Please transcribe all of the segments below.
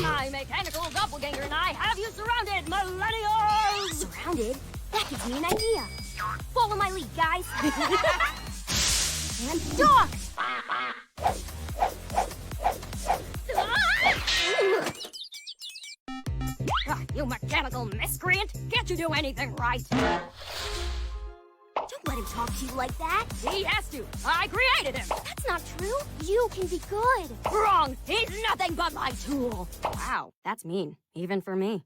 My mechanical doppelganger and I have you surrounded, millennials! Surrounded? That gives me an idea. Follow my lead, guys. And dog! You mechanical miscreant! Can't you do anything right? Don't let him talk to you like that. He has to. I created him. That's not true. You can be good. Wrong. He's nothing but my tool. Wow, that's mean. Even for me.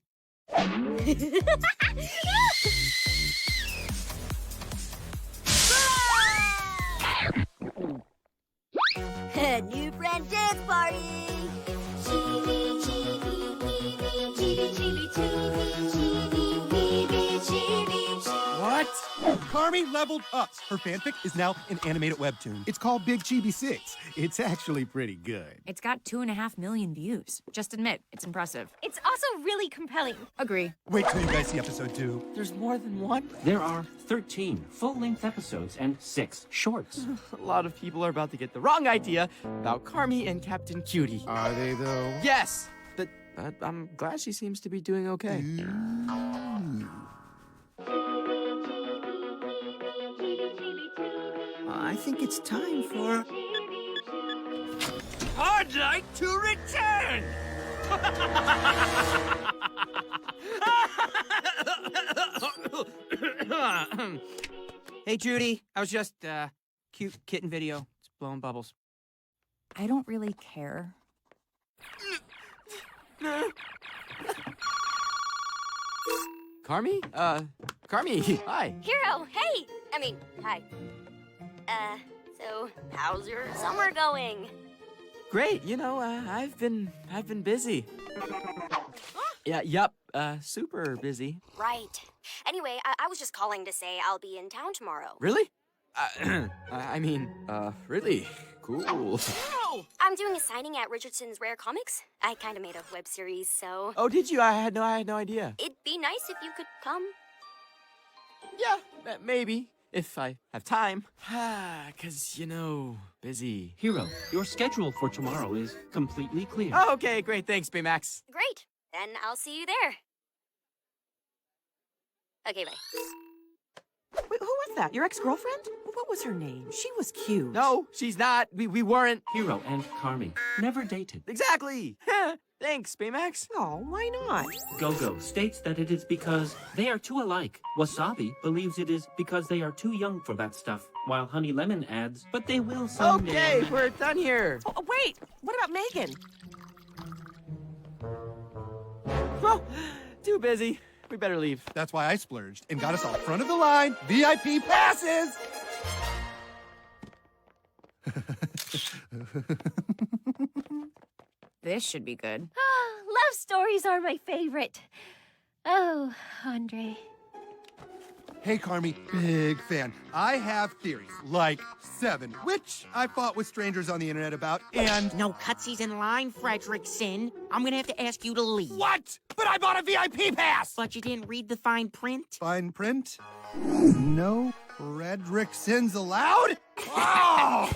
New friend dance party. Chibi, chibi, chibi, chibi, chibi, chibi, chibi. What? Carmi leveled up. Her fanfic is now an animated webtoon. It's called Big Chibi 6. It's actually pretty good. It's got 2.5 million views. Just admit, it's impressive. It's also really compelling. Agree. Wait till you guys see episode 2. There's more than one? There are 13 full-length episodes and 6 shorts. A lot of people are about to get the wrong idea about Carmi and Captain Cutie. Are they, though? Yes! But I'm glad she seems to be doing okay. I think it's time for... I'd like to return! Hey, Judy. I was just, cute kitten video. It's blowing bubbles. I don't really care. Carmi? Carmi, hi. Hero, hey! Hi. So, how's your summer going? Great. You know, I've been busy. Yep, super busy. Right. Anyway, I was just calling to say I'll be in town tomorrow. Really? Really? Cool. I'm doing a signing at Richardson's Rare Comics. I kind of made a web series, so... Oh, did you? I had no idea. It'd be nice if you could come. Yeah, maybe. If I have time. 'Cause, you know, busy. Hero, your schedule for tomorrow is completely clear. Oh, okay, great. Thanks, Baymax. Great. Then I'll see you there. Okay, bye. Wait, who was that? Your ex-girlfriend? What was her name? She was cute. No, she's not. We weren't. Hero and Carmi never dated. Exactly. Thanks, Baymax. Oh, why not? Go-Go states that it is because they are too alike. Wasabi believes it is because they are too young for that stuff, while Honey Lemon adds, but they will someday. Okay, we're done here. Oh, wait, what about Megan? Well, too busy. We better leave. That's why I splurged and got us all front of the line VIP passes! This should be good. Love stories are my favorite. Oh, Andre. Hey, Carmi, big fan. I have theories, like 7, which I fought with strangers on the internet about, and... No cutsies in line, Frederickson. I'm gonna have to ask you to leave. What? But I bought a VIP pass! But you didn't read the fine print? Fine print? No Fredericksons allowed? Oh!